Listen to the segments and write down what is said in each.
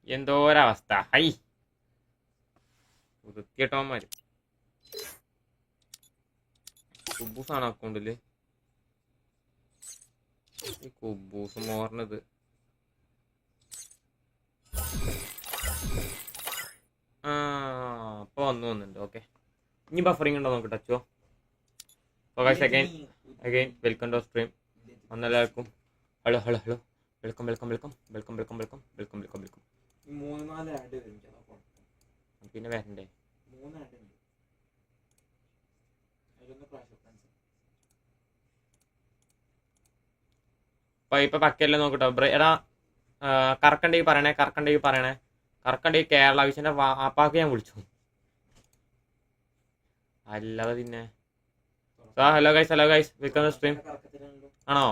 എന്തോരവസ്ഥ high വൃത്തികെട്ടവന്മാര്. കുബൂസാണ് അക്കൗണ്ടില്. ഈ കുബൂസ് മോർണത് അപ്പൊ വന്നുണ്ട്. ഓക്കെ, ഇനി ബഫറിങ് ഉണ്ടോ നോക്ക് ടച്ചോ. Again welcome to stream. വന്നെല്ലാവർക്കും hello hello hello, welcome welcome welcome welcome welcome welcome welcome welcome welcome. പിന്നെ വരണ്ടേ? ഇപ്പൊ പക്കല്ലേ നോക്കട്ടോ എടാ. കറക്കണ്ടെങ്കിൽ പറയണേ. കറക്കണ്ടെങ്കിൽ കേരള വിഷന്റെ വാപ്പാക്ക് ഞാൻ വിളിച്ചു. അല്ലാതെ പിന്നെ hello guys welcome to stream. ആണോ?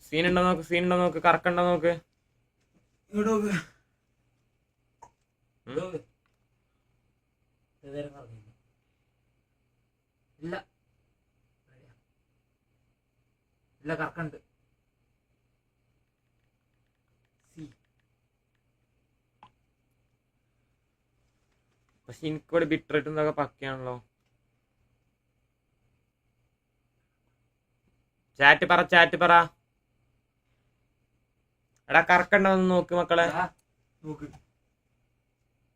സീനുണ്ടോ നോക്ക്, കറക്കണ്ടോ നോക്ക്. ഇല്ല കറക്കണ്ട്. പക്ഷെ എനിക്കിവിടെ ബിട്രേറ്റ് എന്തൊക്കെ പക്കയാണല്ലോ. ചാറ്റ് പറ. എടാ കറക്കണ്ടോ ഒന്ന് നോക്ക് മക്കളെ.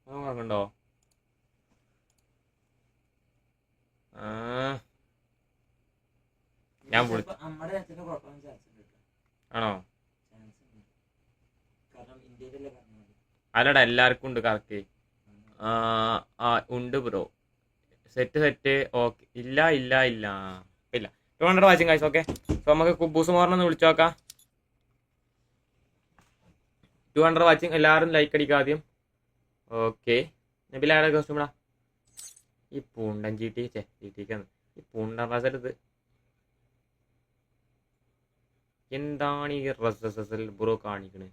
കറക്കണ്ടോ? ഞാൻ ആണോ? അല്ലടാ എല്ലാവർക്കും ഉണ്ട് കറക്റ്റ്. ഉണ്ട് ബ്രോ. Set okay. ഇല്ല 200 വാച്ചിങ് ഗൈസ്. ഓക്കെ, സോ നമുക്ക് കുബൂസ് മോർണെന്ന് വിളിച്ചു നോക്കാം. 200 വാച്ചിങ്. എല്ലാവരും ലൈക്ക് അടിക്കുക ആദ്യം. ഓക്കെ, നബിലാടെ കസ്റ്റമറാ ഈ പൂണ്ടൻ ചീറ്റിക്കാന്ന്. ഈ പൂണ്ടൻ റസൽ എന്താണ് ഈ റസൽ ബ്രോ കാണിക്കണേ?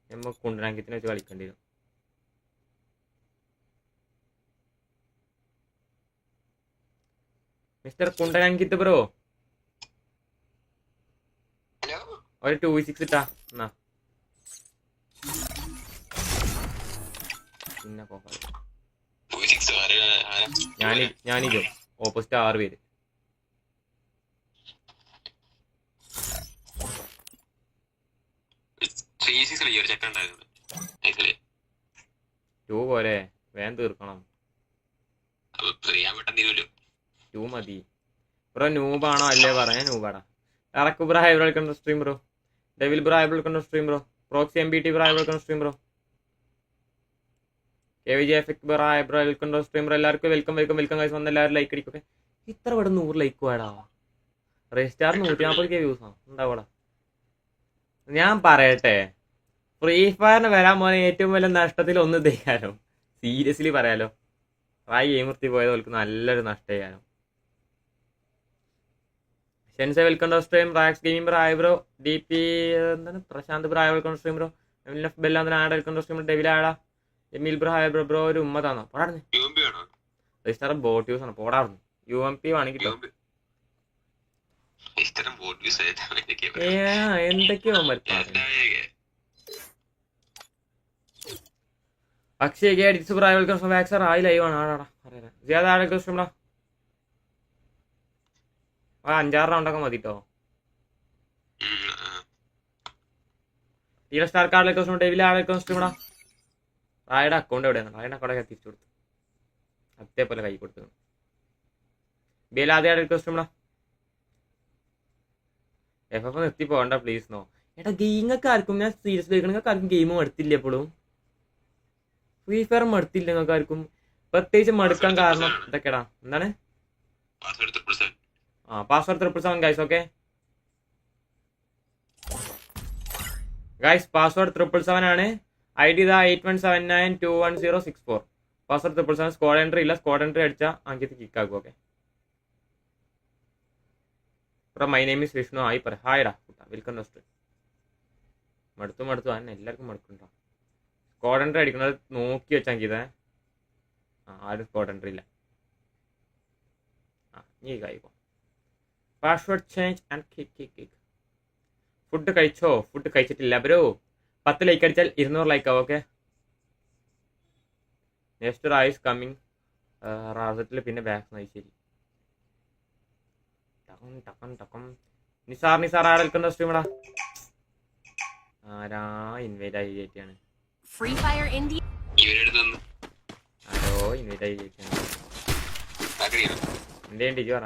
നമ്മൾ കുണ്ടനാങ്കിത്തിനെ വെച്ച് കളിക്കേണ്ടി വരും. മിസ്റ്റർ കുണ്ടനാങ്കിത്ത് ബ്രോ, ഒരു 2v6 ഇട്ടാ എന്നാ. പിന്നെ ഞാനില്ലോ ഓപ്പോസിറ്റ് 6 പേര്. പോലെ വേഗം തീർക്കണം. 2 മതി ബ്രോ. നൂബാണോ അല്ലേ പറയാ? നൂബാടാ. ഇറക്കു bro hi welcome to stream bro. Devil bro hi welcome to stream bro. Proxy MBT bro hi welcome to stream bro. KVJ effect bro hi bro welcome to stream bro. എല്ലാവർക്കും welcome guys. വന്ന് എല്ലാവരും like അടിക്കൊക്കെ. ഇത്ര ഇവിടെ 100 like വേടാ. റെജിസ്റ്റാർ 140K views ഉണ്ടാവൂടാ. ഞാൻ പറയട്ടെ, ഫ്രീ ഫയറിന് വരാൻ പോലെ ഏറ്റവും വലിയ നഷ്ടത്തിൽ ഒന്ന് ചെയ്യാനോ. സീരിയസ്ലി പറയാലോ, റായി ഏമുർത്തി പോയത് അവർക്ക് നല്ലൊരു നഷ്ടം ചെയ്യാനോ. ഷെൻസെ വെൽക്കം ടു സ്ട്രീം. റാക്സ് gaming bro hi bro. DP എന്താണ് Prashanth bro hi welcome to stream bro. ബെല്ലാന്തൻ ആഡ് വെൽക്കം ടു സ്ട്രീം. ഡെവിൽ ആടാ. Emil bro hi bro. Bro ഒരു ഉമ്മതാണോ? പോടാർന്ന് രജിസ്റ്റർ ബോട്ട് യൂസ് ആണ്. പോടാർന്ന് UMP വേണമെങ്കിൽ എന്തൊക്കെയോ Akshay edits bro welcome to വാക്സർ. ആയി ലൈവ് ആണ്. ആടാ ജിയാദ് ആഡ് വെൽക്കം ടു സ്ട്രീം. 5-6 റൗണ്ടൊക്കെ മതിട്ടോ. ടീല സ്റ്റാർ കാർഡിലേക്ക് ഡെവിൽ ആളൊക്കെ സ്ട്രീമടാ. റായുടെ അക്കൗണ്ട് എവിടെയാണ്? റായുടെ അക്കൗണ്ടൊക്കെ തിരിച്ചു കൊടുത്തു. അതേപോലെ കൈ കൊടുത്തു. ബിലാതെ സ്ട്രീമടാ. FF നിർത്തി പോകണ്ട പ്ലീസ് നോ. എടാ നിങ്ങൾക്ക് ആർക്കും, ഞാൻ സീരിയസ്ലി നിങ്ങൾക്ക് ആർക്കും ഗെയിം മടുത്തില്ല എപ്പോഴും? ഫ്രീ ഫയർ മടുത്തില്ല നിങ്ങൾക്ക് ആർക്കും? പ്രത്യേകിച്ച് മടുക്കാൻ കാരണം ഇതൊക്കെടാ. എന്താണ്? Password 777 guys. Okay guys, password 777 ആണ്. ID ഇതാ 8179211064. പാസ്വേഡ് 777. സ്ക്വാഡ് എൻട്രി ഇല്ല. സ്ക്വാഡ് എൻട്രി അടിച്ചാൽ അങ്കിത്ത് കിക്കാക്കും. Okay bro, my name is Vishnu. ആയി പറ ഹായ്ഡാ വെൽക്കം ടു സ്ട്രീം. മടുത്തു തന്നെ എല്ലാവർക്കും മടുക്കുന്നുണ്ടോ? സ്ക്വാഡ് എൻട്രി അടിക്കുന്നത് നോക്കി വെച്ചാൽ അങ്കിതേ. ആരും സ്ക്വാഡ് എൻട്രി ഇല്ല. നീ കായിക്കോ. Password change and kick. Food കഴിച്ചോ? ഫുഡ് കഴിച്ചിട്ടില്ല ബ്രോ. 10 ലൈക്ക് അടിച്ചാൽ 200 ലൈക്ക് ആവും. Okay, next rise coming. റാസറ്റിൽ പിന്നെ ബാക്ക് ശരി. നിസാർ ആടെ നിൽക്കുന്ന സ്ട്രീമടാ. ആരാ ഇൻവൈറ്റ് ആയി കയറ്റിയാണ്? ആരോ ഇൻവൈറ്റ് ആയി കയറ്റിയാണ്. എന്റെ ഇഞ്ചി പറ.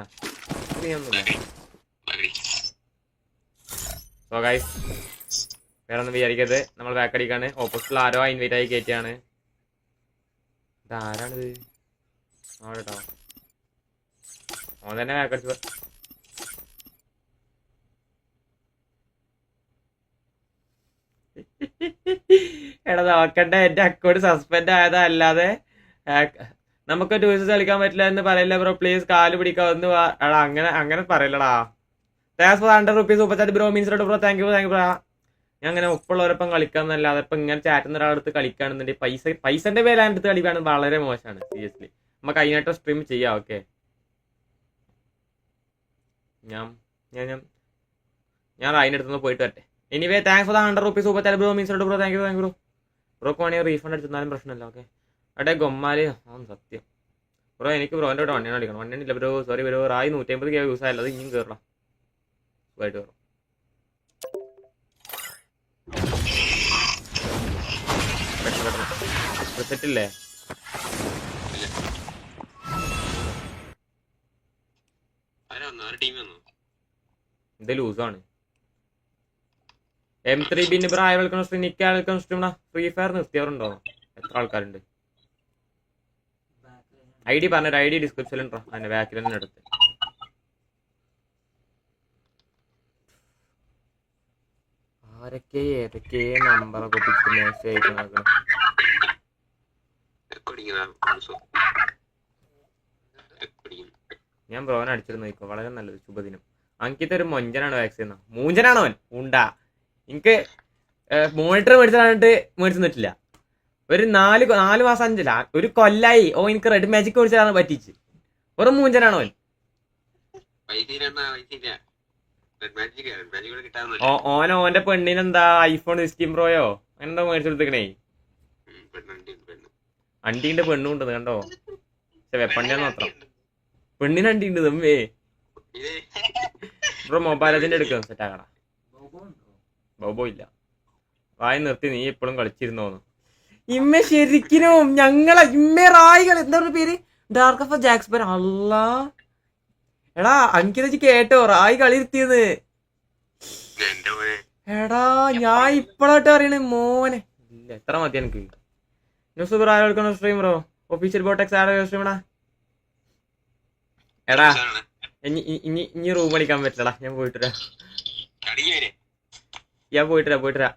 സോ ഗൈസ്, വേറെ ഒന്നും വിചാരിക്കരുത്, നമ്മൾ ബാക്ക് അടിക്കാണ്. ഓപ്പോസിറ്റിൽ ആരോ ഇൻവൈറ്റ് ആയി കയറ്റിയാണ്. ഇതാരാണിത്? കേട്ടോ, ഓൻ തന്നെ ബാക്ക് അടിച്ചു. എടാ നോക്കണ്ട, എന്റെ അക്കൗണ്ട് സസ്പെൻഡ് ആയതാ, അല്ലാതെ നമുക്ക് ടൂറിസ്റ്റ് കളിക്കാൻ പറ്റില്ല എന്ന് പറയില്ല ബ്രോ. പ്ലീസ് കാല് പിടിക്കാവുന്ന. എടാ അങ്ങനെ പറയില്ലടാ. Thanks for 100 rupees super chat bro. Means bro, thank you bro. ഞാൻ അങ്ങനെ ഒപ്പുള്ളവരൊപ്പം കളിക്കാന്നല്ലാതെ ഇപ്പൊ ഇങ്ങനെ ചാറ്റുന്ന ഒരാളെടുത്ത് കളിക്കുകയാണെന്നുണ്ടെങ്കിൽ പൈസന്റെ പേര് അടുത്ത് കളിക്കുകയാണെങ്കിൽ വളരെ മോശമാണ്. സീരിയസ്ലി നമുക്ക് അതിനായിട്ട് സ്ട്രീം ചെയ്യാം. ഓക്കെ, ഞാൻ അതിൻ്റെ അടുത്തുനിന്ന് പോയിട്ട് വരട്ടെ. Anyway thanks for 100 rupees super chat bro. Means bro, thank you bro. ബ്രോക്ക് വേണമെങ്കിൽ റീഫണ്ട് അടിച്ചിരുന്നാലും പ്രശ്നമില്ല. ഓക്കെ, അവിടെ ഗൊമ്മാല് സത്യം ബ്രോ. എനിക്ക് ബ്രോന്റെ ഇവിടെ വണ്ണിയാണ് അടിക്കണം. വണ്ണിയില്ല ബ്രോ, സോറി ബ്രോ. റായി 150 യൂസ് ആയല്ലോ, അത് ഇനിയും കയറണം. സുഖമായിട്ട് കയറും. സെറ്റില്ലേ? ഇത് ലൂസാണ്. M3 ബിന് ബ്രായ വെൽക്കം. നിക്കാ വെൽക്കം. ഫ്രീ ഫയർ നിർത്തിയവരുണ്ടോ? എത്ര ആൾക്കാരുണ്ട്? ID പറഞ്ഞൊരു ID ഡിസ്ക്രിപ്ഷനിലുണ്ടോ? അതിന്റെ ബാക്കിൽ തന്നെ എടുത്ത്. ആരൊക്കെ ഏതൊക്കെ നമ്പറൊക്കെ മെസ്സേജ് അയക്കണം. ഞാൻ ബ്രോനെ അടിച്ചിരുന്നു ഇപ്പൊ. വളരെ നല്ലത്. ശുഭദിനം. അങ്കിത് ഒരു മൊഞ്ചനാണ് വാക്സിൻ. മൂഞ്ചനാണോ അവൻ? ഉണ്ടാ. എനിക്ക് മോണിറ്റർ മേടിച്ചിട്ട് മേടിച്ചിട്ടില്ല. ഒരു 4 മാസം 5 ഒരു കൊല്ലായി. എനിക്ക് റെഡ് മാജിക് മേടിച്ചാണ് പറ്റിച്ച്. ഒരു മൂഞ്ചനാണോ അവൻ? ഓന്റെ പെണ്ണിനെന്താ ഐഫോൺ 16 പ്രോയോ അങ്ങനെന്താ മേടിച്ചു കൊടുത്തേക്കണേ. അണ്ടിന്റെ പെണ്ണും ഉണ്ട് കണ്ടോ. പക്ഷെ വെപ്പണ്ടിയാന്ന് മാത്രം. പെണ്ണിന് അണ്ടിണ്ട് തമ്മേ. ബ്രോ മൊബൈൽ ലെജൻഡ് എടുക്കാം. സെറ്റാക്കടാ. ബോബോ ഇല്ല. വായി നിർത്തി. നീ എപ്പോഴും കളിച്ചിരുന്നോന്ന്. ഇമ്മ ശരിക്കും ഇമ്മ റായികൾ എന്താ പേര്? Dark of ജാക്സ്പർ. അല്ലാ എടാ അങ്കിത കേട്ടോ റായി കളി ഇരുത്തിയത്. എടാ ഞാൻ ഇപ്പഴായിട്ട് അറിയണേ മോനെ. ഇല്ല എത്ര മതി എനിക്ക്. ന്യൂസ് ബ്രോ ആയ സ്ട്രീം ബ്രോ. ഒഫീഷ്യൽ ബോട്ടെക്സ് ആരോ സ്ട്രീമടാ. എടാ ഇനി റൂം കളിക്കാൻ പറ്റില്ലടാ. ഞാൻ പോയിട്ടരാ. പോയിട്ടരാ.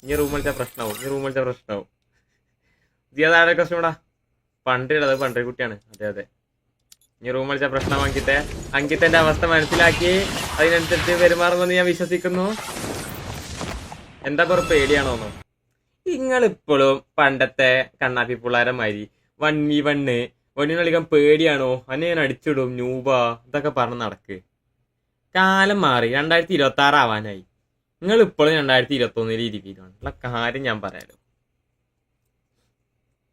ഇനി റൂം കളിച്ചാൽ പ്രശ്നമാവും. ജിയാദാടെ കസ്റ്റമടാ. പണ്ടിടത് പണ്ടേ കുട്ടിയാണ്. അതെ. ഇനി റൂം കളിച്ചാൽ പ്രശ്നമാവും. അങ്കിത്തന്റെ അവസ്ഥ മനസ്സിലാക്കി അതിനനുസരിച്ച് പെരുമാറുമെന്ന് ഞാൻ വിശ്വസിക്കുന്നു. എന്താ പറ പേടിയാണോന്നോ? നിങ്ങളിപ്പോഴും പണ്ടത്തെ കണ്ണാപ്പി പിള്ളേരെ മാതിരി 1v1 കളിക്കാൻ പേടിയാണോ? അന്നെ ഞാൻ അടിച്ചിടും ന്യൂബ ഇതൊക്കെ പറഞ്ഞ് നടക്ക്. കാലം മാറി. 2026 ആവാനായി. നിങ്ങൾ ഇപ്പോഴും 2021 ഇരിക്കുകയാണ് ഉള്ള കാര്യം ഞാൻ പറയാലോ.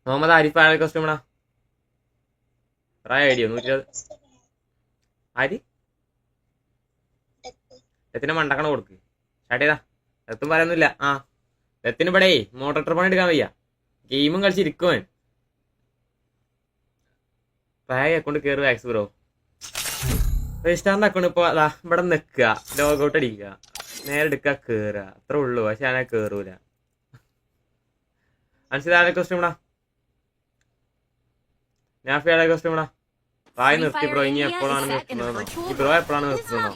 മുഹമ്മദ് ആരിഫ് ആയ കസ്റ്റമടാ. പ്രായ ഐഡിയോ 120 ആരി എത്തിന് മണ്ടക്കണ കൊടുക്ക്. സ്റ്റാർട്ട് ചെയ്താ. എത്തും പറയുന്നില്ല. എത്തിന് ഇവിടെ മോട്ടോർ ട്രിപ്പ് എടുക്കാൻ വയ്യ. ഗെയിമും കളിച്ചിരിക്കുവൻ. പ്രായ അക്കൗണ്ട് കയറി വാക്സ് ബ്രോ. രജിസ്റ്റാറിന്റെ അക്കൗണ്ട് ഇപ്പൊ ഇവിടെ നിക്കുക. ലോഗൗട്ട് അടിക്കുക. നേരെ എടുക്കുക. കേറുക. അത്ര ഉള്ളു. പക്ഷെ ഞാൻ കേറൂല. അനുസരിച്ച് കസ്റ്റമടാ. ഞാൻ ഫിയാടെ കസ്റ്റമടാ. പ്രായ നിർത്തി ബ്രോ. ഇനി എപ്പോഴാണ് നിർത്തുന്നത്? ഈ ബ്രോ എപ്പോഴാണ് നിർത്തുന്നത്?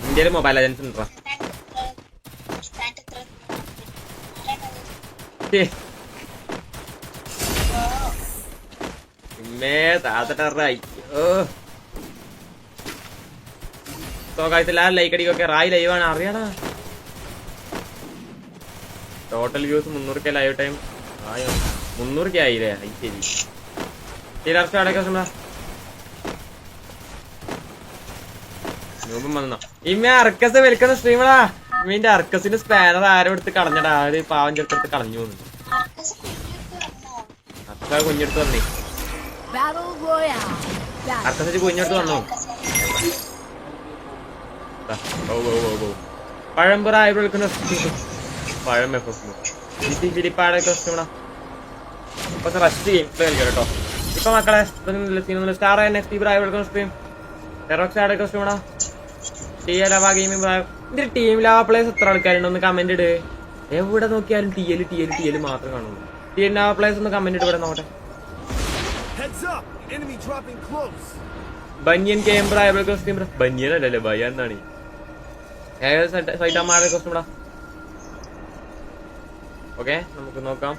ഇന്ത്യയിൽ മൊബൈൽ ലെജൻഡ്സ് ഉണ്ടോ? ലൈക്ക് അടിക്കൊക്കെ. റായി ലൈവാണ് അറിയാടാ. Total views 300K live time. 300K ആയില്ലേ? ശരി. ഇമ്മ അർക്കസ് വിളിക്കുന്ന സ്ട്രീമടാ. ഇമ്മീന്റെ അർക്കസിന്റെ സ്പാനർ ആരും എടുത്ത് കളഞ്ഞടാ. ഒരു പാവം ചെറുത്ത് കളഞ്ഞു പോകുന്നു. അർക്ക കുഞ്ഞെടുത്ത് വന്നേ. അർക്കസ് കുഞ്ഞെടുത്ത് വന്നോ. പഴംപുറ ആയി വിളിക്കുന്ന പഴം ഫിലിപ്പാടൊക്കെ സ്ട്രീമടാ. ഇപ്പൊ റസ്റ്റ് ഗെയിം പ്ലേ കളിക്കാം കേട്ടോ. ഇപ്പൊ മക്കളെ സ്റ്റാർ ആയി വിളിക്കുന്ന സ്ട്രീം ടെറോക്സ് സ്ട്രീമടാ. ഇതിന്റെ ടീം ലാവ പ്ലേസ് എത്ര ആൾക്കാരുണ്ട് ഒന്ന് കമന്റ് ഇട്. എവിടെ നോക്കിയാലും ടി എൽ മാത്രം കാണുള്ളൂ. ടീം ലാവ പ്ലേസ് ഒന്ന് കമന്റ് ഇട്ട് ഇവിടെ നോട്ടെ. ബനിയൻ ബനിയൻ അല്ലല്ലേ ബയ്യ എന്നാണ്. ഓക്കെ നമുക്ക് നോക്കാം.